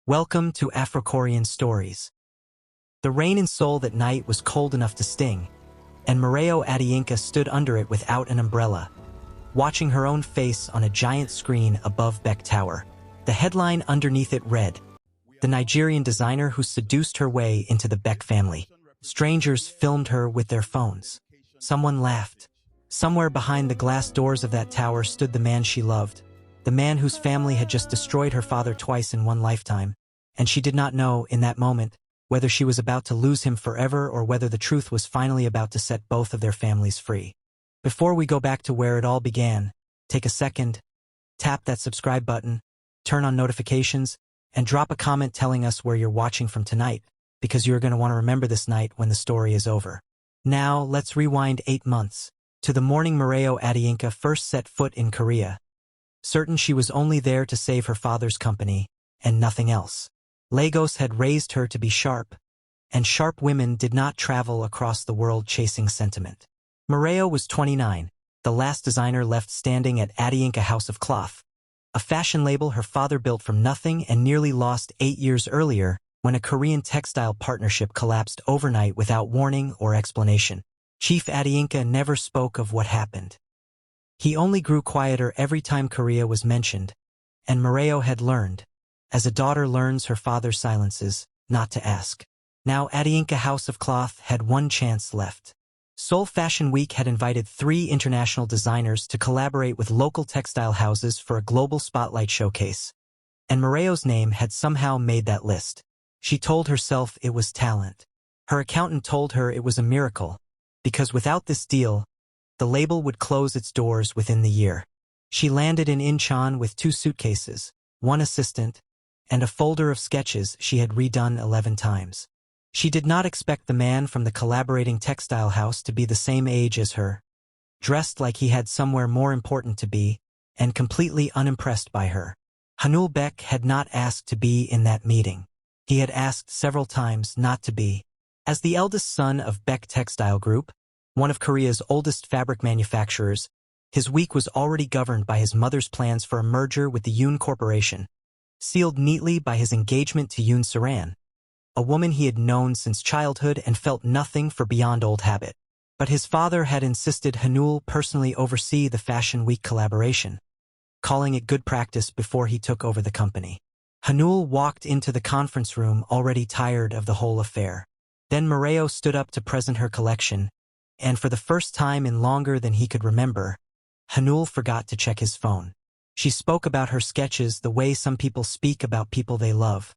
Welcome to Afrokorean Stories. The rain in Seoul that night was cold enough to sting, and Mareo Adiyinka stood under it without an umbrella, watching her own face on a giant screen above Beck Tower. The headline underneath it read, "The Nigerian designer who seduced her way into the Beck family." Strangers filmed her with their phones. Someone laughed. Somewhere behind the glass doors of that tower stood the man she loved, the man whose family had just destroyed her father twice in one lifetime, and she did not know, in that moment, whether she was about to lose him forever or whether the truth was finally about to set both of their families free. Before we go back to where it all began, take a second, tap that subscribe button, turn on notifications, and drop a comment telling us where you're watching from tonight, because you're going to want to remember this night when the story is over. Now, let's rewind 8 months, to the morning Mareo Adiyinka first set foot in Korea, certain she was only there to save her father's company, and nothing else. Lagos had raised her to be sharp, and sharp women did not travel across the world chasing sentiment. Mareo was 29, the last designer left standing at Adiyinka House of Cloth, a fashion label her father built from nothing and nearly lost 8 years earlier when a Korean textile partnership collapsed overnight without warning or explanation. Chief Adiyinka never spoke of what happened. He only grew quieter every time Korea was mentioned, and Mareo had learned, as a daughter learns her father's silences, not to ask. Now Adiyinka House of Cloth had one chance left. Seoul Fashion Week had invited 3 international designers to collaborate with local textile houses for a global spotlight showcase, and Mareo's name had somehow made that list. She told herself it was talent. Her accountant told her it was a miracle, because without this deal, the label would close its doors within the year. She landed in Incheon with 2 suitcases, 1 assistant, and a folder of sketches she had redone 11 times. She did not expect the man from the collaborating textile house to be the same age as her, dressed like he had somewhere more important to be, and completely unimpressed by her. Hanul Beck had not asked to be in that meeting. He had asked several times not to be. As the eldest son of Beck Textile Group, one of Korea's oldest fabric manufacturers, his week was already governed by his mother's plans for a merger with the Yoon Corporation, sealed neatly by his engagement to Yoon Saran, a woman he had known since childhood and felt nothing for beyond old habit. But his father had insisted Hanul personally oversee the Fashion Week collaboration, calling it good practice before he took over the company. Hanul walked into the conference room already tired of the whole affair. Then Mareo stood up to present her collection, and for the first time in longer than he could remember, Hanul forgot to check his phone. She spoke about her sketches the way some people speak about people they love.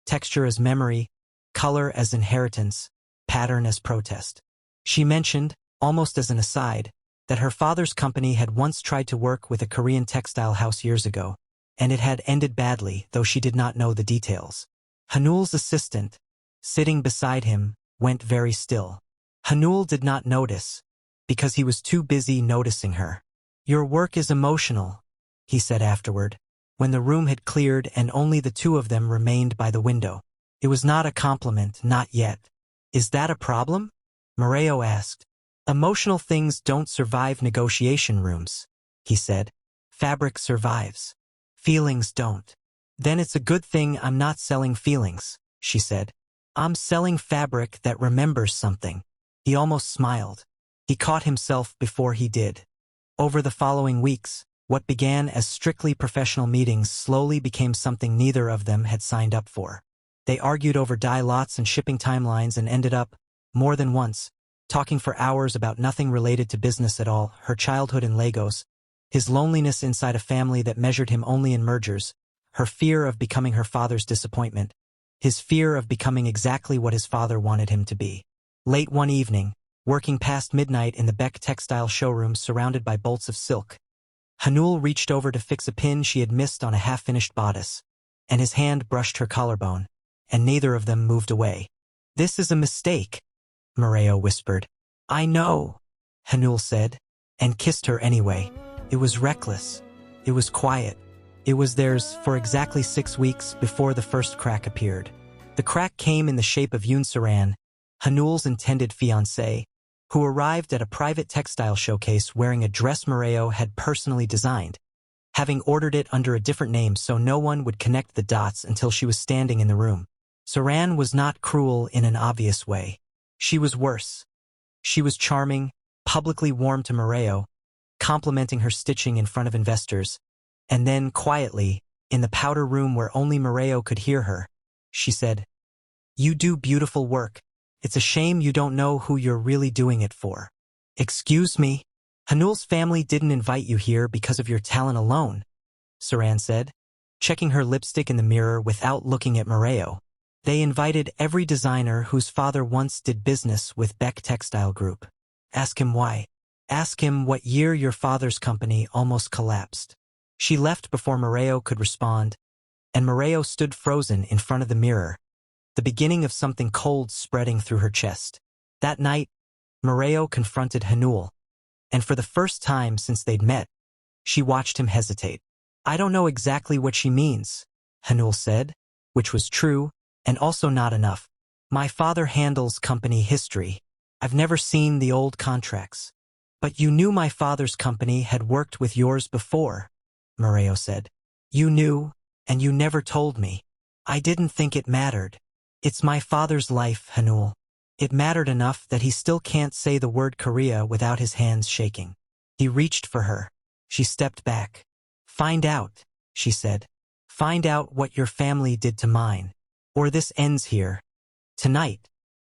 Texture as memory, color as inheritance, pattern as protest. She mentioned, almost as an aside, that her father's company had once tried to work with a Korean textile house years ago, and it had ended badly, though she did not know the details. Hanul's assistant, sitting beside him, went very still. Hanul did not notice, because he was too busy noticing her. "Your work is emotional," he said afterward, when the room had cleared and only the 2 of them remained by the window. It was not a compliment, not yet. "Is that a problem?" Mareo asked. "Emotional things don't survive negotiation rooms," he said. "Fabric survives. Feelings don't." "Then it's a good thing I'm not selling feelings," she said. "I'm selling fabric that remembers something." He almost smiled. He caught himself before he did. Over the following weeks, what began as strictly professional meetings slowly became something neither of them had signed up for. They argued over dye lots and shipping timelines and ended up, more than once, talking for hours about nothing related to business at all: her childhood in Lagos, his loneliness inside a family that measured him only in mergers, her fear of becoming her father's disappointment, his fear of becoming exactly what his father wanted him to be. Late one evening, working past midnight in the Beck textile showroom surrounded by bolts of silk, Hanul reached over to fix a pin she had missed on a half-finished bodice, and his hand brushed her collarbone, and neither of them moved away. "This is a mistake," Mareo whispered. "I know," Hanul said, and kissed her anyway. It was reckless. It was quiet. It was theirs for exactly 6 weeks before the first crack appeared. The crack came in the shape of Yoon Saran, Hanul's intended fiancé, who arrived at a private textile showcase wearing a dress Mareo had personally designed, having ordered it under a different name so no one would connect the dots until she was standing in the room. Saran was not cruel in an obvious way. She was worse. She was charming, publicly warm to Moreo, complimenting her stitching in front of investors, and then, quietly, in the powder room where only Moreo could hear her, she said, "You do beautiful work. It's a shame you don't know who you're really doing it for." "Excuse me? Hanul's family didn't invite you here because of your talent alone," Saran said, checking her lipstick in the mirror without looking at Moreo. "They invited every designer whose father once did business with Beck Textile Group. Ask him why. Ask him what year your father's company almost collapsed." She left before Moreo could respond, and Moreo stood frozen in front of the mirror, the beginning of something cold spreading through her chest. That night, Moreo confronted Hanul, and for the first time since they'd met, she watched him hesitate. "I don't know exactly what she means," Hanul said, which was true, and also not enough. "My father handles company history. I've never seen the old contracts." "But you knew my father's company had worked with yours before," Moreo said. "You knew, and you never told me. I didn't think it mattered. It's my father's life, Hanul. It mattered enough that he still can't say the word Korea without his hands shaking." He reached for her. She stepped back. "Find out," she said. "Find out what your family did to mine. Or this ends here. Tonight.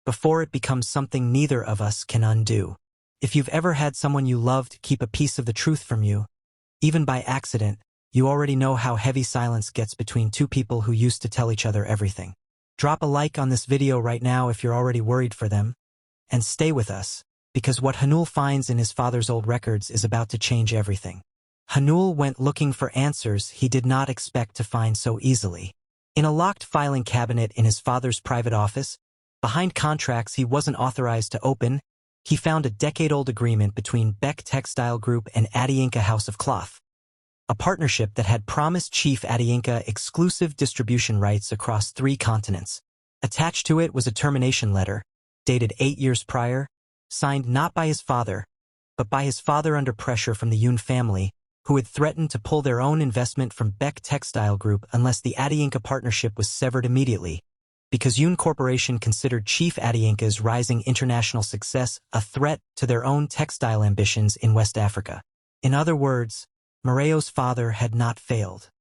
Before it becomes something neither of us can undo. If you've ever had someone you loved keep a piece of the truth from you, even by accident, you already know how heavy silence gets between two people who used to tell each other everything. Drop a like on this video right now if you're already worried for them. And stay with us, because what Hanul finds in his father's old records is about to change everything. Hanul went looking for answers he did not expect to find so easily. In a locked filing cabinet in his father's private office, behind contracts he wasn't authorized to open, he found a decade-old agreement between Beck Textile Group and Adiyinka House of Cloth, a partnership that had promised Chief Adiyinka exclusive distribution rights across 3 continents. Attached to it was a termination letter, dated 8 years prior, signed not by his father, but by his father under pressure from the Yoon family, who had threatened to pull their own investment from Beck Textile Group unless the Adiyinka partnership was severed immediately, because Yoon Corporation considered Chief Adiyinka's rising international success a threat to their own textile ambitions in West Africa. In other words, Moreo's father had not failed.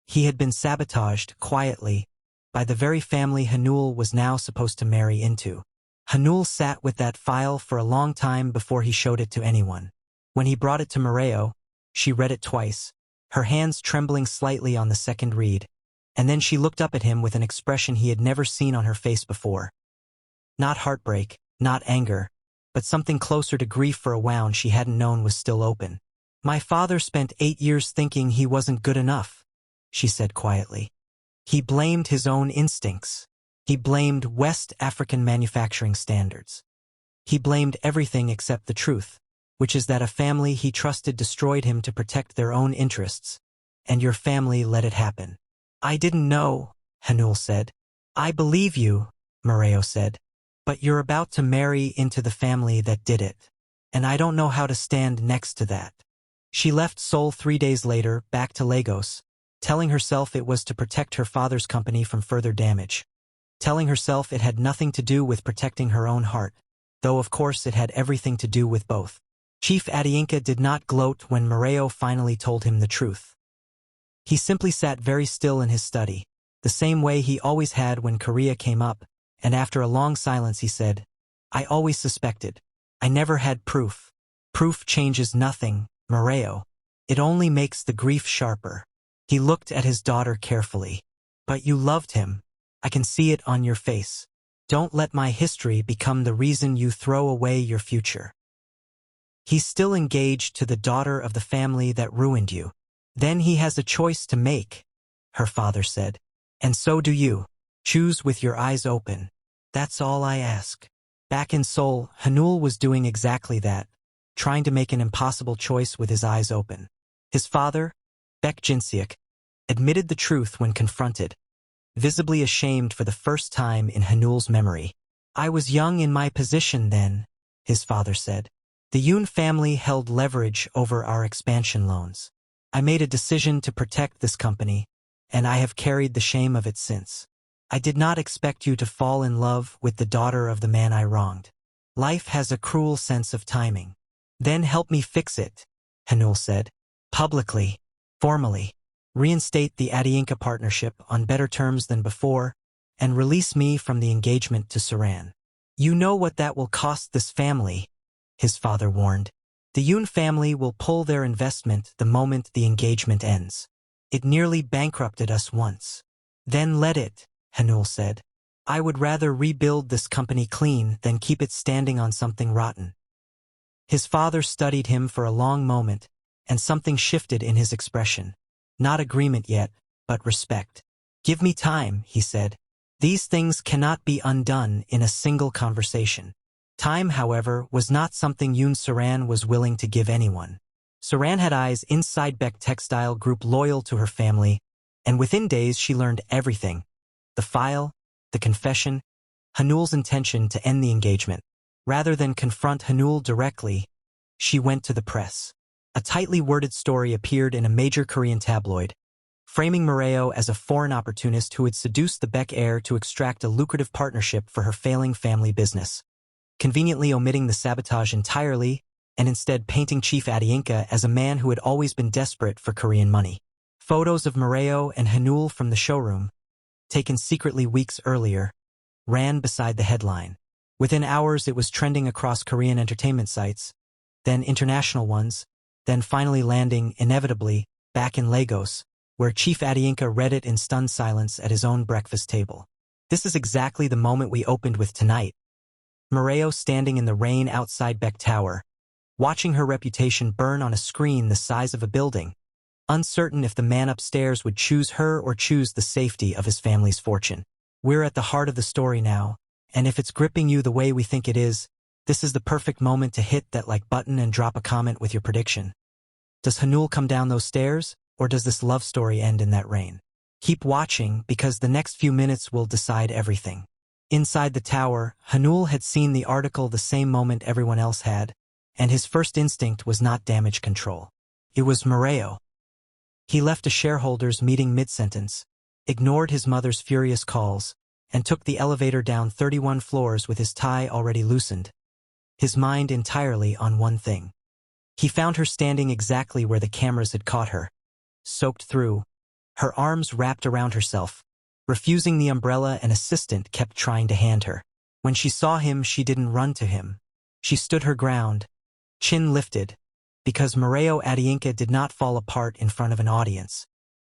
He had been sabotaged, quietly, by the very family Hanul was now supposed to marry into. Hanul sat with that file for a long time before he showed it to anyone. When he brought it to Moreo, she read it twice, her hands trembling slightly on the second read, and then she looked up at him with an expression he had never seen on her face before. Not heartbreak, not anger, but something closer to grief for a wound she hadn't known was still open. "My father spent 8 years thinking he wasn't good enough," she said quietly. "He blamed his own instincts. He blamed West African manufacturing standards. He blamed everything except the truth, which is that a family he trusted destroyed him to protect their own interests, and your family let it happen." "I didn't know," Hanul said. "I believe you," Moreo said, "but you're about to marry into the family that did it, and I don't know how to stand next to that." She left Seoul 3 days later, back to Lagos, telling herself it was to protect her father's company from further damage, telling herself it had nothing to do with protecting her own heart, though of course it had everything to do with both. Chief Adiyinka did not gloat when Moreo finally told him the truth. He simply sat very still in his study, the same way he always had when Korea came up, and after a long silence he said, "I always suspected. I never had proof. Proof changes nothing, Moreo. It only makes the grief sharper." He looked at his daughter carefully. "But you loved him. I can see it on your face. Don't let my history become the reason you throw away your future. He's still engaged to the daughter of the family that ruined you. Then he has a choice to make," her father said. "And so do you. Choose with your eyes open. That's all I ask." Back in Seoul, Hanul was doing exactly that, trying to make an impossible choice with his eyes open. His father, Baek Jin-seok, admitted the truth when confronted, visibly ashamed for the first time in Hanul's memory. "I was young in my position then," his father said. "The Yoon family held leverage over our expansion loans. I made a decision to protect this company, and I have carried the shame of it since. I did not expect you to fall in love with the daughter of the man I wronged. Life has a cruel sense of timing. Then help me fix it, Hanul said. Publicly, formally, reinstate the Adiinka partnership on better terms than before, and release me from the engagement to Saran. You know what that will cost this family, his father warned. The Yoon family will pull their investment the moment the engagement ends. It nearly bankrupted us once. Then let it, Hanul said. I would rather rebuild this company clean than keep it standing on something rotten. His father studied him for a long moment, and something shifted in his expression. Not agreement yet, but respect. Give me time, he said. These things cannot be undone in a single conversation. Time, however, was not something Yoon Saran was willing to give anyone. Saran had eyes inside Beck Textile Group loyal to her family, and within days she learned everything. The file, the confession, Hanul's intention to end the engagement. Rather than confront Hanul directly, she went to the press. A tightly worded story appeared in a major Korean tabloid, framing Moreo as a foreign opportunist who had seduced the Beck heir to extract a lucrative partnership for her failing family business, conveniently omitting the sabotage entirely and instead painting Chief Adiinka as a man who had always been desperate for Korean money. Photos of Moreo and Hanul from the showroom, taken secretly weeks earlier, ran beside the headline. Within hours it was trending across Korean entertainment sites, then international ones, then finally landing, inevitably, back in Lagos, where Chief Adiinka read it in stunned silence at his own breakfast table. This is exactly the moment we opened with tonight. Moreo standing in the rain outside Beck Tower, watching her reputation burn on a screen the size of a building, uncertain if the man upstairs would choose her or choose the safety of his family's fortune. We're at the heart of the story now, and if it's gripping you the way we think it is, this is the perfect moment to hit that like button and drop a comment with your prediction. Does Hanul come down those stairs, or does this love story end in that rain? Keep watching, because the next few minutes will decide everything. Inside the tower, Hanul had seen the article the same moment everyone else had, and his first instinct was not damage control. It was Moreo. He left a shareholders' meeting mid-sentence, ignored his mother's furious calls, and took the elevator down 31 floors with his tie already loosened, his mind entirely on one thing. He found her standing exactly where the cameras had caught her, soaked through, her arms wrapped around herself, refusing the umbrella an assistant kept trying to hand her. When she saw him, she didn't run to him. She stood her ground, chin lifted, because Moreo Adiinka did not fall apart in front of an audience.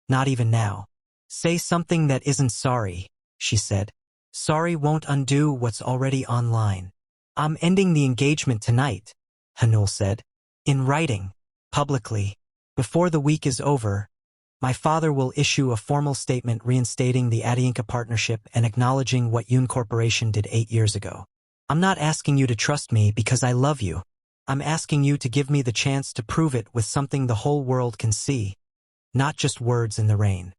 Not even now. Say something that isn't sorry, she said. Sorry won't undo what's already online. I'm ending the engagement tonight, Hanul said. In writing, publicly, before the week is over, my father will issue a formal statement reinstating the Adiinka partnership and acknowledging what Yoon Corporation did 8 years ago. I'm not asking you to trust me because I love you. I'm asking you to give me the chance to prove it with something the whole world can see, not just words in the rain.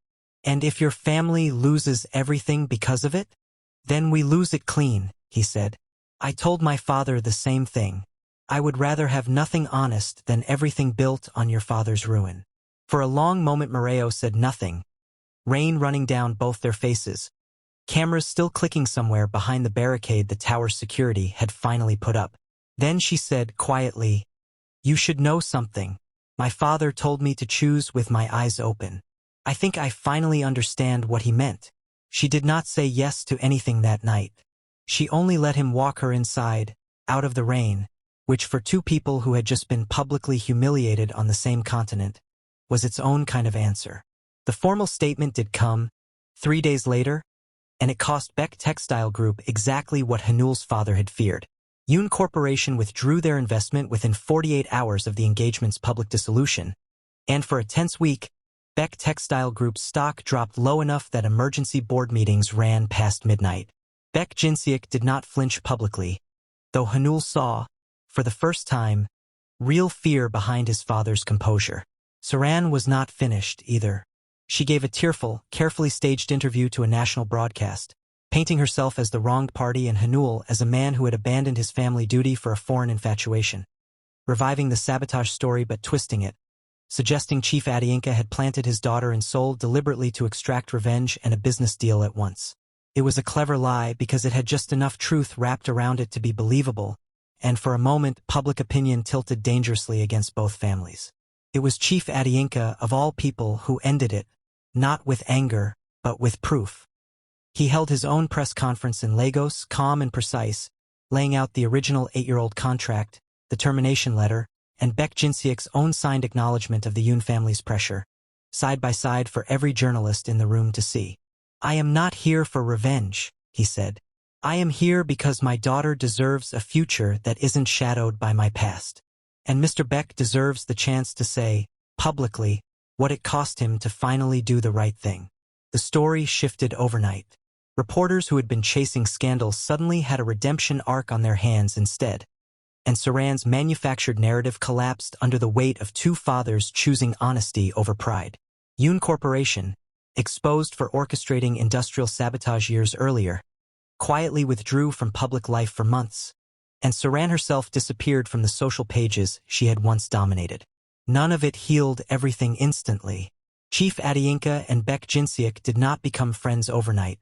And if your family loses everything because of it, then we lose it clean, he said. I told my father the same thing. I would rather have nothing honest than everything built on your father's ruin. For a long moment Moreo said nothing, rain running down both their faces, cameras still clicking somewhere behind the barricade the tower's security had finally put up. Then she said quietly, You should know something. My father told me to choose with my eyes open. I think I finally understand what he meant. She did not say yes to anything that night. She only let him walk her inside, out of the rain, which for two people who had just been publicly humiliated on the same continent, was its own kind of answer. The formal statement did come 3 days later, and it cost Beck Textile Group exactly what Hanul's father had feared. Yoon Corporation withdrew their investment within 48 hours of the engagement's public dissolution, and for a tense week, Beck Textile Group's stock dropped low enough that emergency board meetings ran past midnight. Beck Jinseok did not flinch publicly, though Hanul saw, for the first time, real fear behind his father's composure. Saran was not finished, either. She gave a tearful, carefully staged interview to a national broadcast, painting herself as the wronged party and Hanul as a man who had abandoned his family duty for a foreign infatuation. Reviving the sabotage story but twisting it, suggesting Chief Adiyinka had planted his daughter in Seoul deliberately to extract revenge and a business deal at once. It was a clever lie because it had just enough truth wrapped around it to be believable, and for a moment public opinion tilted dangerously against both families. It was Chief Adiyinka, of all people, who ended it, not with anger, but with proof. He held his own press conference in Lagos, calm and precise, laying out the original 8-year-old contract, the termination letter, and Baek Jin-seok's own signed acknowledgement of the Yoon family's pressure, side by side for every journalist in the room to see. "I am not here for revenge," he said. "I am here because my daughter deserves a future that isn't shadowed by my past. And Mr. Baek deserves the chance to say, publicly, what it cost him to finally do the right thing." The story shifted overnight. Reporters who had been chasing scandals suddenly had a redemption arc on their hands instead, and Saran's manufactured narrative collapsed under the weight of two fathers choosing honesty over pride. Yoon Corporation, exposed for orchestrating industrial sabotage years earlier, quietly withdrew from public life for months, and Saran herself disappeared from the social pages she had once dominated. None of it healed everything instantly. Chief Adiyinka and Baek Jin-seok did not become friends overnight.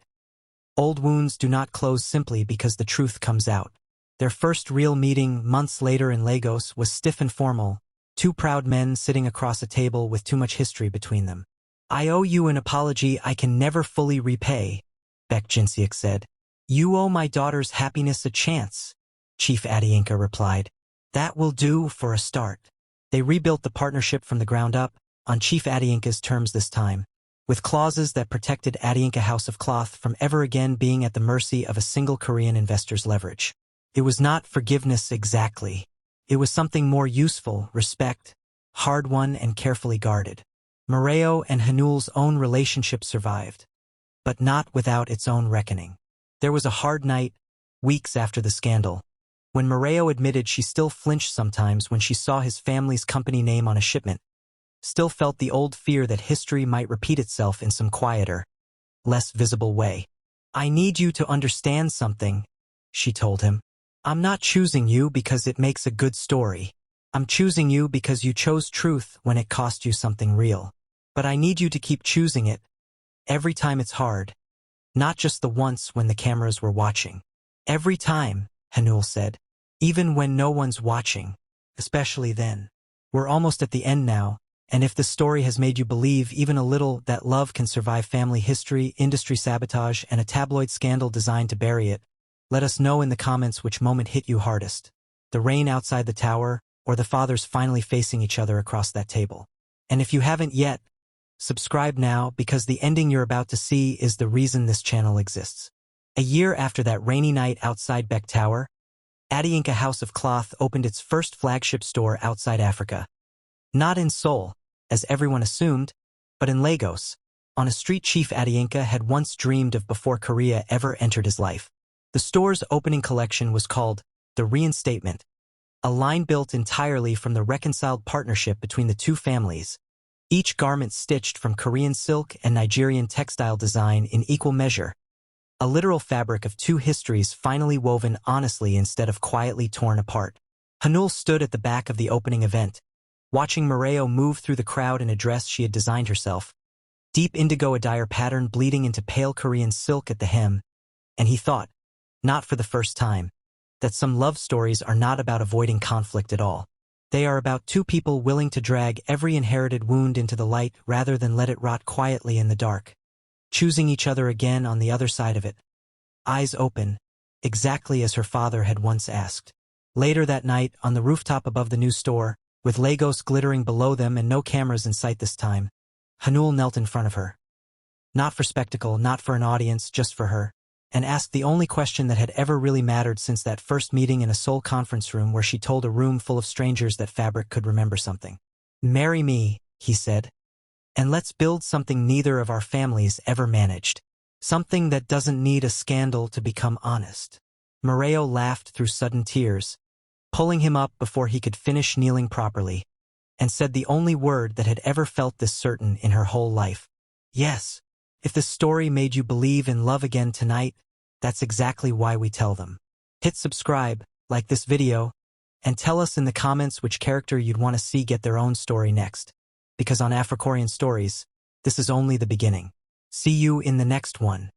Old wounds do not close simply because the truth comes out. Their first real meeting, months later in Lagos, was stiff and formal, two proud men sitting across a table with too much history between them. "I owe you an apology I can never fully repay," Baek Jin-seok said. "You owe my daughter's happiness a chance," Chief Adiyinka replied. "That will do for a start." They rebuilt the partnership from the ground up, on Chief Adiyinka's terms this time, with clauses that protected Adiyinka House of Cloth from ever again being at the mercy of a single Korean investor's leverage. It was not forgiveness exactly. It was something more useful: respect, hard-won and carefully guarded. Moreo and Hanul's own relationship survived, but not without its own reckoning. There was a hard night, weeks after the scandal, when Moreo admitted she still flinched sometimes when she saw his family's company name on a shipment, still felt the old fear that history might repeat itself in some quieter, less visible way. "I need you to understand something," she told him. "I'm not choosing you because it makes a good story. I'm choosing you because you chose truth when it cost you something real. But I need you to keep choosing it, every time it's hard. Not just the once when the cameras were watching. Every time," Hanul said. "Even when no one's watching. Especially then. We're almost at the end now, and if the story has made you believe even a little that love can survive family history, industry sabotage, and a tabloid scandal designed to bury it, let us know in the comments which moment hit you hardest. The rain outside the tower, or the fathers finally facing each other across that table. And if you haven't yet, subscribe now, because the ending you're about to see is the reason this channel exists." A year after that rainy night outside Baek Tower, Adiyinka House of Cloth opened its first flagship store outside Africa. Not in Seoul, as everyone assumed, but in Lagos, on a street Chief Adiyinka had once dreamed of before Korea ever entered his life. The store's opening collection was called The Reinstatement, a line built entirely from the reconciled partnership between the two families, each garment stitched from Korean silk and Nigerian textile design in equal measure, a literal fabric of two histories finally woven honestly instead of quietly torn apart. Hanul stood at the back of the opening event, watching Moreo move through the crowd in a dress she had designed herself, deep indigo attire pattern bleeding into pale Korean silk at the hem, and he thought, not for the first time, that some love stories are not about avoiding conflict at all. They are about two people willing to drag every inherited wound into the light rather than let it rot quietly in the dark, choosing each other again on the other side of it, eyes open, exactly as her father had once asked. Later that night, on the rooftop above the new store, with Lagos glittering below them and no cameras in sight this time, Hanul knelt in front of her. Not for spectacle, not for an audience, just for her, and asked the only question that had ever really mattered since that first meeting in a Seoul conference room where she told a room full of strangers that fabric could remember something. "Marry me," he said, "and let's build something neither of our families ever managed. Something that doesn't need a scandal to become honest." Moreo laughed through sudden tears, pulling him up before he could finish kneeling properly, and said the only word that had ever felt this certain in her whole life. "Yes, if the story made you believe in love again tonight, that's exactly why we tell them." Hit subscribe, like this video, and tell us in the comments which character you'd want to see get their own story next. because on Afrokorean stories, this is only the beginning. See you in the next one.